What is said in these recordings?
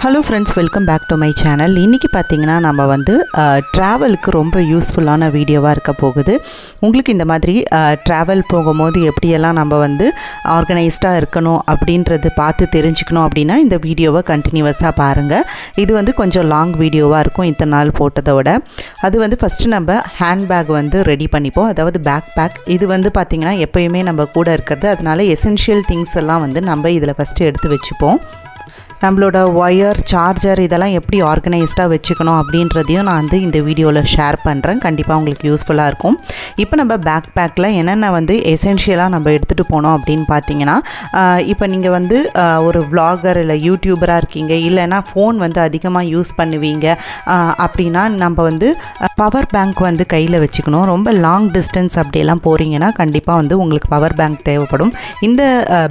Hello friends, welcome back to my channel. இன்னைக்கு பாத்தீங்கன்னா நம்ம வந்து travelக்கு ரொம்ப யூஸ்ஃபுல்லான வீடியோவா இருக்க போகுது. உங்களுக்கு இந்த மாதிரி travel போகும்போது எப்படி எல்லாம் நம்ம வந்து ஆர்கனைஸ்டா இருக்கணும் அப்படின்றது பார்த்து தெரிஞ்சுக்கணும் அப்படினா இந்த வீடியோவை கண்டினியூவஸா பாருங்க. இது வந்து கொஞ்சம் லாங் வீடியோவா இருக்கும் இத்தனை நாள் போட்டதோட. அது வந்து ஃபர்ஸ்ட் நம்ம ஹேண்ட் பேக் வந்து ரெடி பண்ணிப்போம். அதாவது பேக் பேக். இது வந்து பாத்தீங்கன்னா எப்பவுமே நம்ம கூட இருக்குது. அதனால எசென்ஷியல் திங்ஸ் எல்லாம் வந்து நம்ம இதல ஃபர்ஸ்ட் எடுத்து வெச்சுப்போம். நம்மளோட வயர் சார்ஜர் இதெல்லாம் எப்படி ஆர்கனைஸ்டா வெச்சுக்கணும் அப்படின்றதையும் நான் வந்து இந்த வீடியோல ஷேர் பண்றேன். கண்டிப்பா உங்களுக்கு யூஸ்ஃபுல்லா இருக்கும். இப்போ நம்ம பேக் பேக்ல என்னென்ன வந்து எசென்ஷியலா நம்ம எடுத்துட்டு போறோம் அப்படினு பாத்தீங்கன்னா இப்போ நீங்க வந்து ஒரு vlogger இல்ல யூடியூபரா இருக்கீங்க இல்லனா ஃபோன் வந்து அதிகமா யூஸ் பண்ணுவீங்க அப்படினா நம்ம வந்து பவர் பேங்க் வந்து கையில வெச்சுக்கணும். ரொம்ப லாங் டிஸ்டன்ஸ் அப்படி எல்லாம் போறீங்கனா கண்டிப்பா வந்து உங்களுக்கு பவர் பேங்க் தேவைப்படும். இந்த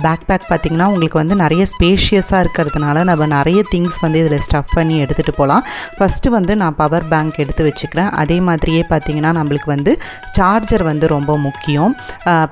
பேக் பேக் பாத்தீங்கன்னா உங்களுக்கு வந்து நிறைய ஸ்பேஷியஸா இருக்கிறதுனால நம்ம நிறைய things வந்து இதல ஸ்டஃப் பண்ணி எடுத்துட்டு போலாம். ஃபர்ஸ்ட் வந்து நான் பவர் பேங்க் எடுத்து வெச்சுக்கிறேன். அதே மாதிரியே பாத்தீங்கன்னா நமக்கு வந்து சார்ஜர் வந்து ரொம்ப முக்கியம்.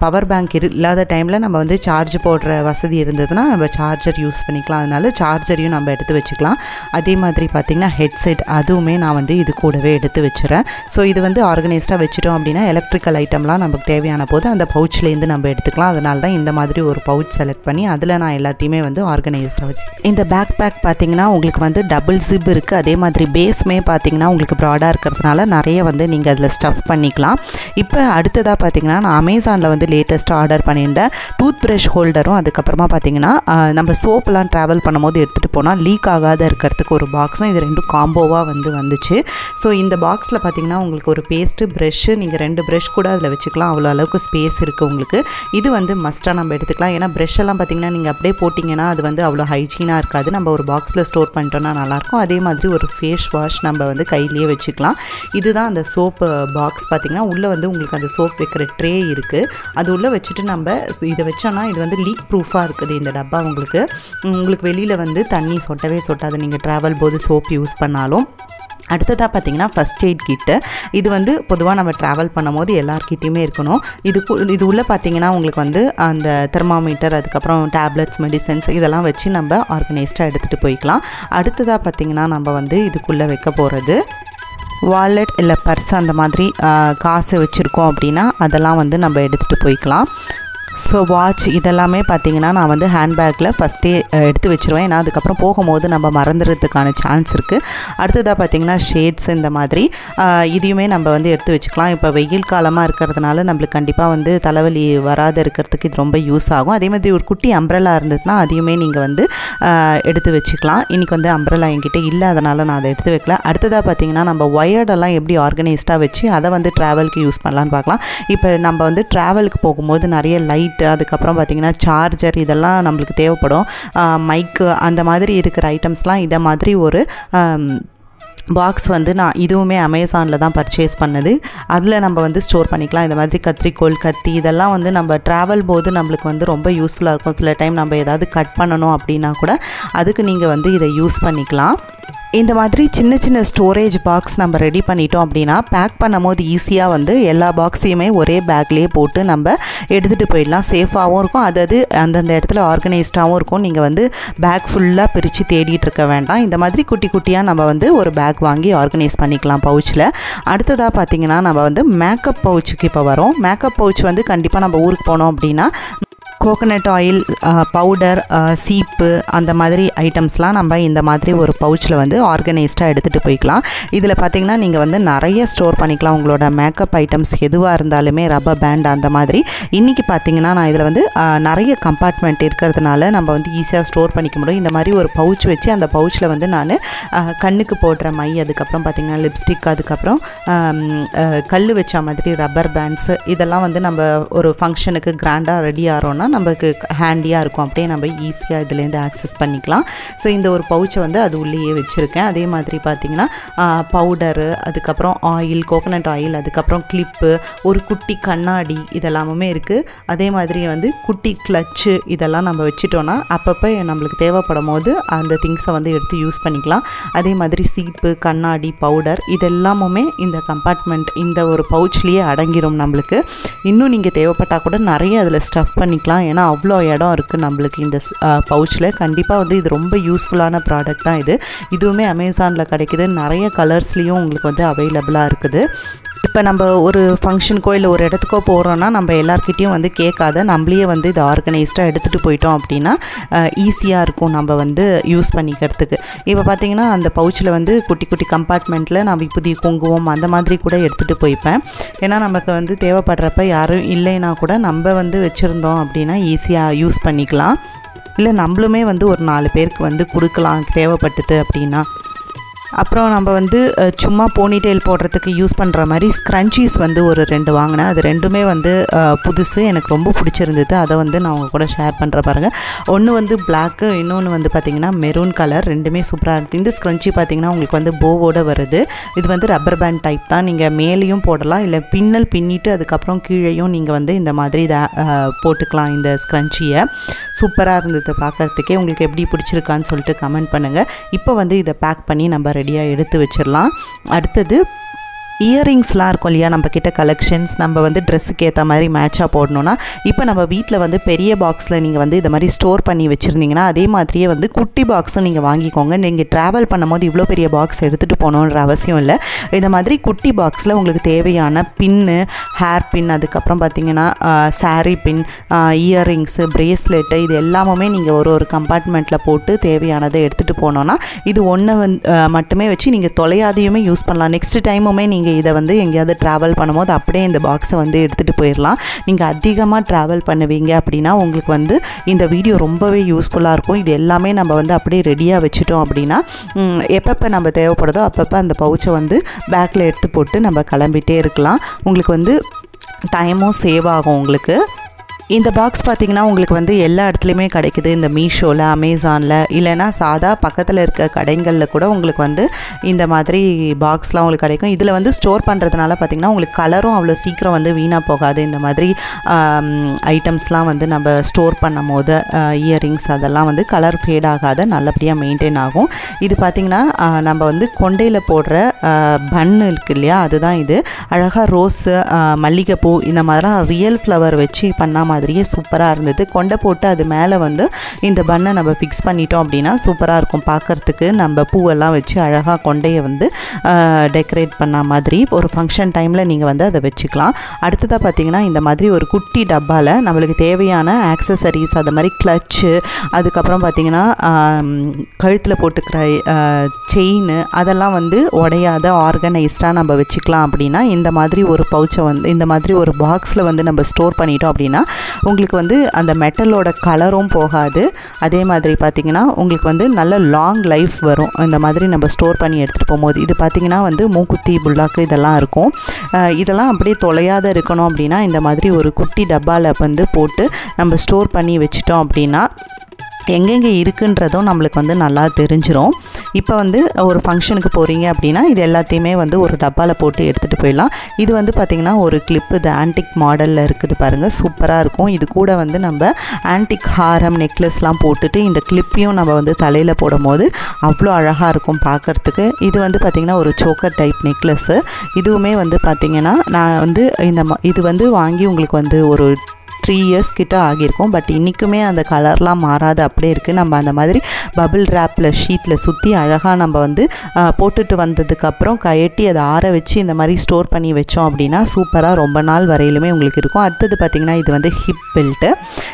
பவர் பேங்க் இல்லாத டைம்ல நம்ம வந்து சார்ஜ் போடுற வசதி இருந்ததுனா நம்ம சார்ஜர் யூஸ் பண்ணிக்கலாம். அதனால சார்ஜரையும் நம்ம எடுத்து வெச்சுக்கலாம். அதே மாதிரி பாத்தீங்கன்னா ஹெட்செட் அதுவுமே நான் வந்து இது கூடவே எடுத்து வெச்சுறேன். சோ இது வந்து ஆர்கனைஸ்டா வெச்சிட்டோம் அப்படினா எலக்ட்ரிக்கல் ஐட்டம்லாம் நமக்கு தேவையான போது அந்த பவுச்ல இருந்து நம்ம எடுத்துக்கலாம். அதனால தான் இந்த மாதிரி ஒரு பவுச் செலக்ட் பண்ணி அதுல நான் எல்லாத்தையுமே வந்து ஆர்கனைஸ்டா வெச்சிருக்கேன். இந்த பேக் பேக் பாத்தீங்கன்னா உங்களுக்கு வந்து டபுள் ஜிப் இருக்கு. அதே மாதிரி பேஸ்மே பாத்தீங்கன்னா உங்களுக்கு broad-ஆ இருக்கிறதுனால நிறைய வந்து நீங்க அதல ஸ்டஃப் பண்ணிக்கலாம். இப்போ அடுத்ததா பாத்தீங்கன்னா நான் Amazonல வந்து லேட்டஸ்டா ஆர்டர் பண்ணியிருந்தேன் டூத் பிரஷ் ஹோல்டரும் அதுக்கு அப்புறமா பாத்தீங்கன்னா நம்ம சோப்லாம் டிராவல் பண்ணும்போது எடுத்துட்டு போனா லீக் ஆகாத இருக்கிறதுக்கு ஒரு பாக்ஸும் இது ரெண்டும் காம்போவா வந்து வந்துச்சு. சோ இந்த பாக்ஸ்ல பாத்தீங்கன்னா உங்களுக்கு ஒரு பேஸ்ட் பிரஷ் நீங்க ரெண்டு பிரஷ் கூட அதல வெச்சுக்கலாம். அவ்வளவு அளவுக்கு ஸ்பேஸ் இருக்கு உங்களுக்கு. இது வந்து மஸ்டா நம்ம எடுத்துக்கலாம். ஏனா பிரஷ் எல்லாம் பாத்தீங்கன்னா நீங்க அப்படியே போடிங்கனா அது வந்து அவ்வளவு ஹைஜீனா இருக்காது. நம்ம ஒரு பாக்ஸ்ல ஸ்டோர் பண்ணிட்டோம்னா நல்லா இருக்கும். அதே மாதிரி ஒரு ஃபேஸ் வாஷ் நம்ம வந்து கையிலேயே வெச்சுக்கலாம். இதுதான் அந்த சோப் பாக்ஸ் பாத்தீங்கன்னா உள்ள வந்து உங்களுக்கு அந்த சோப் வைக்கிற ட்ரே இருக்கு. அது உள்ள வெச்சிட்டு நம்ம இத வெச்சோம்னா இது வந்து லீக் ப்ரூஃபா இருக்குது இந்த டப்பா உங்களுக்கு வெளியில வந்து தண்ணி சொட்டவே சொட்டாது நீங்க டிராவல் போது சோப் யூஸ் பண்ணாலும். அடுத்ததா பாத்தீங்கன்னா ஃபர்ஸ்ட் எய்ட் கிட். இது வந்து பொதுவா நம்ம டிராவல் பண்ணும்போது எல்லார்கிட்டயுமே இருக்கணும். இது உள்ள பாத்தீங்கன்னா உங்களுக்கு வந்து அந்த தெர்மோமீட்டர் அதுக்கு அப்புறம் டேப்லெட்ஸ் மெடிசின்ஸ் இதெல்லாம் வெச்சு நம்ம ஆர்கனைஸ்டா எடுத்துட்டு போய்க்கலாம். அடுத்ததா பாத்தீங்கன்னா நம்ம வந்து இதுக்குள்ள வைக்க போறது வாலெட் இல்ல பர்ஸ் அந்த மாதிரி காசு வெச்சிருக்கோம் அப்படினா அதெல்லாம் வந்து நம்ம எடுத்துட்டு போய்க்கலாம். சோ வாட்ச் இதெல்லாமே பாத்தீங்கன்னா நான் வந்து ஹேண்ட் பேக்ல ஃபர்ஸ்ட் எடுத்து வெச்சிருவேன். ஏனா அதுக்கு அப்புறம் போகும்போது நம்ம மறந்துறதுக்கான சான்ஸ் இருக்கு. அடுத்ததா பாத்தீங்கன்னா ஷேட்ஸ் இந்த மாதிரி இதையுமே நம்ம வந்து எடுத்து வெச்சுக்கலாம். இப்போ வெயில் காலமா இருக்கிறதுனால நமக்கு கண்டிப்பா வந்து தலைவலி வராத இருக்கிறதுக்கு இது ரொம்ப யூஸ் ஆகும். அதே மாதிரி ஒரு குட்டி அம்ப்ரெல்லா இருந்ததுனா அதையுமே நீங்க வந்து எடுத்து வெச்சுக்கலாம். இன்னைக்கு வந்து அம்ப்ரெல்லா என்கிட்ட இல்ல அதனால நான் அதை எடுத்து வைக்கல. அடுத்ததா பாத்தீங்கன்னா நம்ம வயர்ட் எல்லாம் எப்படி ஆர்கனைஸ்டா வெச்சு அதை வந்து டிராவலுக்கு யூஸ் பண்ணலாம்னு பார்க்கலாம். இப்போ நம்ம வந்து டிராவலுக்கு போகும்போது நிறைய லைட் அதுக்கு அப்புறம் பாத்தீங்கன்னா சார்ஜர் இதெல்லாம் நமக்கு தேவைப்படும். மைக் அந்த மாதிரி இருக்கிற ஐட்டம்ஸ்லாம் இத மாதிரி ஒரு பாக்ஸ் வந்து நான் இதுவுமே Amazonல தான் பர்ச்சேஸ் பண்ணது. அதுல நம்ம வந்து ஸ்டோர் பண்ணிக்கலாம். இந்த மாதிரி கத்திரிக்கோல் கத்தி இதெல்லாம் வந்து நம்ம டிராவல் போது நமக்கு வந்து ரொம்ப யூஸ்ஃபுல்லா இருக்கும். சில டைம் நம்ம ஏதாவது கட் பண்ணனும் அப்படினா கூட அதுக்கு நீங்க வந்து இத யூஸ் பண்ணிக்கலாம். இந்த மாதிரி சின்ன சின்ன ஸ்டோரேஜ் பாக்ஸ் நம்ம ரெடி பண்ணிட்டோம் அப்படினா பேக் பண்ணும்போது ஈஸியா வந்து எல்லா பாக்ஸையுமே ஒரே பேக்லயே போட்டு நம்ம எடுத்துட்டு போயிடலாம். சேஃபாவும் இருக்கும். அது அந்த இடத்துல ஆர்கனைஸ்டாவும் இருக்கும். நீங்க வந்து பேக் ஃபுல்லா பிரிச்சு தேடிட்டு இருக்க வேண்டாம். இந்த மாதிரி குட்டி குட்டியா நம்ம வந்து ஒரு பேக் வாங்கி ஆர்கனைஸ் பண்ணிக்கலாம் பவுச்ல. அடுத்ததா பாத்தீங்கன்னா நம்ம வந்து மேக்கப் பவுச்சுக்கு இப்ப வரோம். மேக்கப் பவுச் வந்து கண்டிப்பா நம்ம ஊருக்கு போனோம் அப்படினா கோகனட் ஆயில் பவுடர் சீப்பு அந்த மாதிரி ஐட்டம்ஸ்லாம் நம்ம இந்த மாதிரி ஒரு பவுச்ல வந்து ஆர்கனைஸ்டா எடுத்துட்டு போய்க்கலாம். இதுல பாத்தீங்கன்னா நீங்க வந்து நிறைய ஸ்டோர் பண்ணிக்கலாம். உங்களோட மேக்கப் ஐட்டம்ஸ் எதுவா இருந்தாலுமே ரப்பர் பேண்ட் அந்த மாதிரி. இன்னைக்கு பாத்தீங்கன்னா நான் இதுல வந்து நிறைய கம்பார்ட்மெண்ட் இருக்கிறதுனால நம்ம வந்து ஈஸியா ஸ்டோர் பண்ணிக்க முடியும். இந்த மாதிரி ஒரு பவுச் வெச்சு அந்த பவுச்ல வந்து நான் கண்ணுக்கு போடுற மை அதுக்கு அப்புறம் பாத்தீங்கன்னா லிப்ஸ்டிக் அதுக்கு அப்புறம் கல்லு வெச்ச மாதிரி ரப்பர் பேண்ட்ஸ் இதெல்லாம் வந்து நம்ம ஒரு ஃபங்க்ஷனுக்கு கிராண்டா ரெடி ஆறோம்னா நமக்கு ஹேண்டியா இருக்கும். அப்படியே நம்ம ஈஸியா இதுல இருந்து ஆக்சஸ் பண்ணிக்கலாம். சோ இந்த ஒரு பவுச்சை வந்து அது உள்ளேயே வெச்சிருக்கேன். அதே மாதிரி பாத்தீங்கன்னா பவுடர் அதுக்கு அப்புறம் ஆயில் கோகனட் ஆயில் அதுக்கு அப்புறம் கிளிப் ஒரு குட்டி கண்ணாடி இதெல்லாமே இருக்கு. அதே மாதிரி வந்து குட்டி கிளட்ச் இதெல்லாம் நம்ம வெச்சிட்டோம்னா அப்பப்ப நமக்கு தேவைப்படும்போது அந்த திங்ஸை வந்து எடுத்து யூஸ் பண்ணிக்கலாம். அதே மாதிரி சீப்பு கண்ணாடி பவுடர் இதெல்லாமுமே இந்த கம்பார்ட்மெண்ட் இந்த ஒரு பவுச்லயே அடங்கிரும். நமக்கு இன்னும் நீங்க தேவைப்பட்டா கூட நிறைய அதுல ஸ்டஃப் பண்ணிக்கலாம். வச்சுக்கலாம். ஏன்னா அவ்வளோ இடம் இருக்குது நம்மளுக்கு இந்த பவுச்சில். கண்டிப்பாக வந்து இது ரொம்ப யூஸ்ஃபுல்லான ப்ராடக்ட் தான் இது. இதுவுமே அமேசானில் கிடைக்குது. நிறைய கலர்ஸ்லேயும் உங்களுக்கு வந்து அவைலபிளாக இருக்குது. இப்போ நம்ம ஒரு ஃபங்க்ஷனுக்கோ இல்லை ஒரு இடத்துக்கோ போகிறோன்னா நம்ம எல்லாருக்கிட்டையும் வந்து கேட்காத நம்மளையே வந்து இதை ஆர்கனைஸ்டாக எடுத்துகிட்டு போயிட்டோம் அப்படின்னா ஈஸியாக இருக்கும் நம்ம வந்து யூஸ் பண்ணிக்கிறதுக்கு. இப்போ பார்த்திங்கன்னா அந்த பவுச்சில் வந்து குட்டி குட்டி கம்பார்ட்மெண்ட்டில் நான் புதிய குங்குமம் அந்த மாதிரி கூட எடுத்துகிட்டு போய்ப்பேன். ஏன்னா நமக்கு வந்து தேவைப்படுறப்ப யாரும் இல்லைன்னா கூட நம்ம வந்து வச்சுருந்தோம் அப்படின்னா ஈஸியாக யூஸ் பண்ணிக்கலாம். இல்லை நம்மளுமே வந்து ஒரு 4 பேருக்கு வந்து கொடுக்கலாம் தேவைப்பட்டது அப்படின்னா. அப்புறம் நம்ம வந்து சும்மா போனிடெயில் போடுறதுக்கு யூஸ் பண்ணுற மாதிரி ஸ்க்ரன்ச்சீஸ் வந்து ஒரு 2 வாங்கினேன். அது ரெண்டுமே வந்து புதுசு, எனக்கு ரொம்ப பிடிச்சிருந்தது. அதை வந்து நான் உங்கள் கூட ஷேர் பண்ணுற பாருங்கள். ஒன்று வந்து பிளாக்கு, இன்னொன்று வந்து பார்த்திங்கன்னா மெரூன் கலர். ரெண்டுமே சூப்பராக இருக்குது. இந்த ஸ்க்ரன்ச்சி பார்த்திங்கன்னா உங்களுக்கு வந்து போவோடு வருது. இது வந்து ரப்பர் பேண்ட் டைப் தான். நீங்கள் மேலேயும் போடலாம், இல்லை பின்னிட்டு அதுக்கப்புறம் கீழேயும் நீங்கள் வந்து இந்த மாதிரி இதை போட்டுக்கலாம். இந்த ஸ்க்ரன்ச்சியை சூப்பராக இருந்தது பார்க்குறதுக்கே. உங்களுக்கு எப்படி பிடிச்சிருக்கான்னு சொல்லிட்டு கமெண்ட் பண்ணுங்கள். இப்போ வந்து இதை பேக் பண்ணி நம்ம ரெடியாக எடுத்து வச்சிடலாம். அடுத்தது இயரிங்ஸ்லாம் இருக்கும் இல்லையா, நம்ம கிட்ட கலெக்ஷன்ஸ் நம்ம வந்து ட்ரெஸ்ஸுக்கு ஏற்ற மாதிரி மேட்சாக போடணுன்னா இப்போ நம்ம வீட்டில் வந்து பெரிய பாக்ஸில் நீங்கள் வந்து இந்த மாதிரி ஸ்டோர் பண்ணி வச்சுருந்தீங்கன்னா அதே மாதிரியே வந்து குட்டி பாக்ஸும் நீங்கள் வாங்கிக்கோங்க. நீங்கள் ட்ராவல் பண்ணும்போது இவ்வளோ பெரிய பாக்ஸ் எடுத்துகிட்டு போகணுன்ற அவசியம் இல்லை. இந்த மாதிரி குட்டி பாக்ஸில் உங்களுக்கு தேவையான பின்னு, ஹேர் பின், அதுக்கப்புறம் பார்த்திங்கன்னா சாரீ பின், இயரிங்ஸு, ப்ரேஸ்லெட்டு, இது எல்லாமே நீங்கள் ஒரு கம்பார்ட்மெண்ட்டில் போட்டு தேவையானதை எடுத்துகிட்டு போனோன்னா இது ஒன்று மட்டுமே வச்சு நீங்கள் தொலையாதையுமே யூஸ் பண்ணலாம். நெக்ஸ்ட் டைமுமே நீங்கள் இதை வந்து எங்கேயாவது ட்ராவல் பண்ணும்போது அப்படியே இந்த பாக்ஸை வந்து எடுத்துகிட்டு போயிடலாம். நீங்கள் அதிகமாக ட்ராவல் பண்ணுவீங்க அப்படின்னா உங்களுக்கு வந்து இந்த வீடியோ ரொம்பவே யூஸ்ஃபுல்லாக இருக்கும். இது எல்லாமே நம்ம வந்து அப்படியே ரெடியாக வச்சுட்டோம் அப்படின்னா எப்பப்போ நம்ம தேவைப்படுதோ அப்பப்போ அந்த பவுச்சை வந்து பேக்கில் எடுத்து போட்டு நம்ம கிளம்பிட்டே இருக்கலாம். உங்களுக்கு வந்து டைமும் சேவ் ஆகும் உங்களுக்கு. இந்த பாக்ஸ் பார்த்திங்கன்னா உங்களுக்கு வந்து எல்லா இடத்துலையுமே கிடைக்குது. இந்த மீஷோவில், அமேசானில், இல்லைனா சாதா பக்கத்தில் இருக்க கடைகளில் கூட உங்களுக்கு வந்து இந்த மாதிரி பாக்ஸ்லாம் உங்களுக்கு கிடைக்கும். இதில் வந்து ஸ்டோர் பண்ணுறதுனால பார்த்திங்கன்னா உங்களுக்கு கலரும் அவ்வளோ சீக்கிரம் வந்து வீணாக போகாது. இந்த மாதிரி ஐட்டம்ஸ்லாம் வந்து நம்ம ஸ்டோர் பண்ணும் போது இயரிங்ஸ் அதெல்லாம் வந்து கலர் ஃபேட் ஆகாத நல்லபடியாக மெயின்டைன் ஆகும். இது பார்த்திங்கன்னா நம்ம வந்து கொண்டையில் போடுற பன்னு இருக்குது இல்லையா, அதுதான் இது. அழகாக ரோஸு, மல்லிகைப்பூ இந்த மாதிரிலாம் ரியல் ஃப்ளவர் வச்சு பண்ணால் மாதிரியே சூப்பராக இருந்தது. கொண்டை போட்டு அது மேலே வந்து இந்த பண்ணை நம்ம ஃபிக்ஸ் பண்ணிட்டோம் அப்படின்னா சூப்பராக இருக்கும் பார்க்குறதுக்கு. நம்ம பூவெல்லாம் வச்சு அழகாக கொண்டையை வந்து டெக்கரேட் பண்ண மாதிரி ஒரு ஃபங்க்ஷன் டைமில் நீங்கள் வந்து அதை வச்சுக்கலாம். அடுத்ததாக பார்த்திங்கன்னா இந்த மாதிரி ஒரு குட்டி டப்பாவில் நம்மளுக்கு தேவையான ஆக்சசரிஸ், அது மாதிரி கிளச்சு, அதுக்கப்புறம் பார்த்திங்கன்னா கழுத்தில் போட்டுக்கிற செயின், அதெல்லாம் வந்து உடையாத ஆர்கனைஸ்டாக நம்ம வச்சுக்கலாம். அப்படின்னா இந்த மாதிரி ஒரு பவுச்சை வந்து இந்த மாதிரி ஒரு பாக்ஸில் வந்து நம்ம ஸ்டோர் பண்ணிட்டோம் அப்படின்னா உங்களுக்கு வந்து அந்த மெட்டலோட கலரும் போகாது. அதே மாதிரி பார்த்திங்கன்னா உங்களுக்கு வந்து நல்ல லாங் லைஃப் வரும் இந்த மாதிரி நம்ம ஸ்டோர் பண்ணி எடுத்துகிட்டு போகும்போது. இது பார்த்திங்கன்னா வந்து மூக்குத்தி, புல்லாக்கு இதெல்லாம் இருக்கும். இதெல்லாம் அப்படியே தொலையாத இருக்கணும் அப்படின்னா இந்த மாதிரி ஒரு குட்டி டப்பாவில் வந்து போட்டு நம்ம ஸ்டோர் பண்ணி வச்சிட்டோம் அப்படின்னா எங்கெங்கே இருக்குன்றதும் நம்மளுக்கு வந்து நல்லா தெரிஞ்சிரும். இப்போ வந்து ஒரு ஃபங்க்ஷனுக்கு போகிறீங்க அப்படின்னா இது எல்லாத்தையுமே வந்து ஒரு டப்பாவில் போட்டு எடுத்துகிட்டு போயிடலாம். இது வந்து பார்த்திங்கன்னா ஒரு கிளிப்பு, இது ஆன்டிக் மாடலில் இருக்குது பாருங்கள், சூப்பராக இருக்கும். இது கூட வந்து நம்ம ஆன்டிக் ஹாரம், நெக்லஸ்லாம் போட்டுட்டு இந்த கிளிப்பையும் நம்ம வந்து தலையில் போடும் போது அவ்வளோ அழகாக இருக்கும் பார்க்குறதுக்கு. இது வந்து பார்த்திங்கன்னா ஒரு சோக்கர் டைப் நெக்லஸ்ஸு. இதுவுமே வந்து பார்த்திங்கன்னா நான் வந்து இது வந்து வாங்கி உங்களுக்கு வந்து ஒரு 3 இயர்ஸ் கிட்ட ஆகியிருக்கும். பட் இன்றைக்குமே அந்த கலர்லாம் மாறாது, அப்படியே இருக்குது. நம்ம அந்த மாதிரி பபிள் ரேப்பில் ஷீட்டில் சுற்றி அழகாக நம்ம வந்து போட்டுட்டு வந்ததுக்கப்புறம் கயட்டி அதை ஆற வச்சு இந்த மாதிரி ஸ்டோர் பண்ணி வச்சோம் அப்படின்னா சூப்பராக ரொம்ப நாள் வரையிலுமே உங்களுக்கு இருக்கும். அடுத்தது பார்த்திங்கன்னா இது வந்து ஹிப் பெல்ட்டு.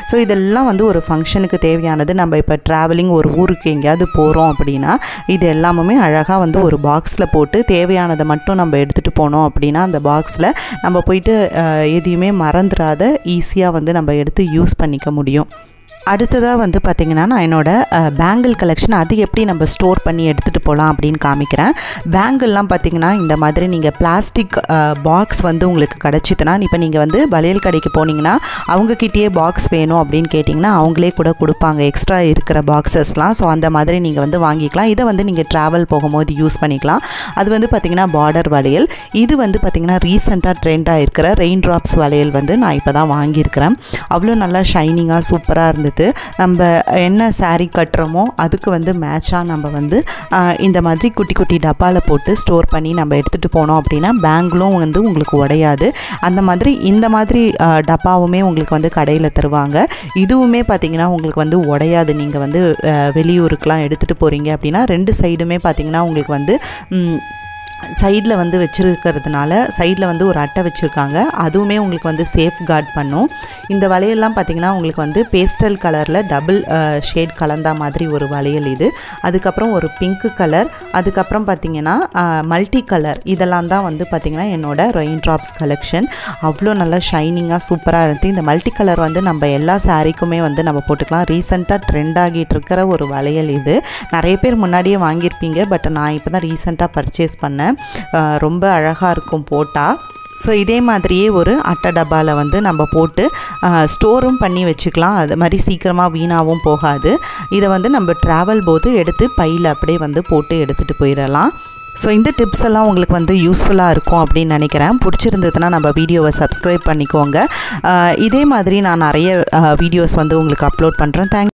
ஸோ இதெல்லாம் வந்து ஒரு ஃபங்க்ஷனுக்கு தேவையானது. நம்ம இப்போ ட்ராவலிங் ஒரு ஊருக்கு எங்கேயாவது போகிறோம் அப்படின்னா இது எல்லாமே அழகாக வந்து ஒரு பாக்ஸில் போட்டு தேவையானதை மட்டும் நம்ம எடுத்துகிட்டு போனோம் அப்படின்னா அந்த பாக்ஸில் நம்ம போயிட்டு எதையுமே மறந்துடாத ஈஸியாக வந்து நம்ம எடுத்து யூஸ் பண்ணிக்க முடியும். அடுத்ததாக வந்து பார்த்திங்கன்னா நான் என்னோடய பேங்கிள் கலெக்ஷன் அது எப்படி நம்ம ஸ்டோர் பண்ணி எடுத்துகிட்டு போகலாம் அப்படின்னு காமிக்கிறேன். பேங்கிள்லாம் பார்த்திங்கன்னா இந்த மாதிரி நீங்கள் பிளாஸ்டிக் பாக்ஸ் வந்து உங்களுக்கு கிடச்சிதுன்னா, இப்போ நீங்கள் வந்து வளையல் கடைக்கு போனீங்கன்னா அவங்கக்கிட்டேயே பாக்ஸ் வேணும் அப்படின்னு கேட்டிங்கன்னா அவங்களே கூட கொடுப்பாங்க எக்ஸ்ட்ரா இருக்கிற பாக்ஸஸ்லாம். ஸோ அந்த மாதிரி நீங்கள் வந்து வாங்கிக்கலாம். இதை வந்து நீங்கள் ட்ராவல் போகும்போது யூஸ் பண்ணிக்கலாம். அது வந்து பார்த்திங்கன்னா பார்டர் வளையல். இது வந்து பார்த்திங்கன்னா ரீசெண்டாக ட்ரெண்டாக இருக்கிற ரெயின் ட்ராப்ஸ் வளையல் வந்து நான் இப்போ தான் வாங்கியிருக்கிறேன். அவ்வளோ நல்லா ஷைனிங்காக சூப்பராக இருந்தது. எடுத்து நம்ம என்ன saree கட்டுறோமோ அதுக்கு வந்து மேட்சாக நம்ம வந்து இந்த மாதிரி குட்டி குட்டி டப்பாவில் போட்டு ஸ்டோர் பண்ணி நம்ம எடுத்துகிட்டு போனோம் அப்படின்னா பேங்கிலும் வந்து உங்களுக்கு உடையாது. அந்த மாதிரி இந்த மாதிரி டப்பாவுமே உங்களுக்கு வந்து கடையில் தருவாங்க. இதுவுமே பார்த்திங்கன்னா உங்களுக்கு வந்து உடையாது. நீங்கள் வந்து வெளியூருக்கெலாம் எடுத்துகிட்டு போகிறீங்க அப்படின்னா 2 சைடுமே பார்த்திங்கன்னா உங்களுக்கு வந்து சைடில் வந்து வச்சுருக்கிறதுனால சைடில் வந்து ஒரு அட்டை வச்சுருக்காங்க. அதுவுமே உங்களுக்கு வந்து சேஃப் கார்ட் பண்ணும். இந்த வளையல்லாம் பார்த்திங்கன்னா உங்களுக்கு வந்து பேஸ்டல் கலரில் டபுள் ஷேட் கலந்தா மாதிரி ஒரு வளையல் இது. அதுக்கப்புறம் ஒரு பிங்க் கலர், அதுக்கப்புறம் பார்த்திங்கன்னா மல்டி கலர், இதெல்லாம் தான் வந்து பார்த்திங்கன்னா என்னோடய ரெயின் ட்ராப்ஸ் கலெக்ஷன். அவ்வளோ நல்லா ஷைனிங்காக சூப்பராக இருந்துச்சு. இந்த மல்டி கலர் வந்து நம்ம எல்லா சாரீக்குமே வந்து நம்ம போட்டுக்கலாம். ரீசெண்டாக ட்ரெண்ட் ஆகிட்டு இருக்கிற ஒரு வளையல் இது. நிறைய பேர் முன்னாடியே வாங்கியிருப்பீங்க, பட் நான் இப்போ தான் ரீசெண்டாக பர்ச்சேஸ் பண்ணேன். ரொம்ப அழகாக இருக்கும் போட்டால். ஸோ இதே மாதிரியே ஒரு அட்டை டப்பாவில் வந்து நம்ம போட்டு ஸ்டோரும் பண்ணி வச்சுக்கலாம். அது மாதிரி சீக்கிரமாக வீணாகவும் போகாது. இதை வந்து நம்ம ட்ராவல் போது எடுத்து பையில் அப்படியே வந்து போட்டு எடுத்துகிட்டு போயிடலாம். ஸோ இந்த டிப்ஸ் எல்லாம் உங்களுக்கு வந்து யூஸ்ஃபுல்லாக இருக்கும் அப்படின்னு நினைக்கிறேன். பிடிச்சிருந்ததுன்னா நம்ம வீடியோவை சப்ஸ்கிரைப் பண்ணிக்கோங்க. இதே மாதிரி நான் நிறைய வீடியோஸ் வந்து உங்களுக்கு அப்லோட் பண்ணுறேன். தேங்க்யூ.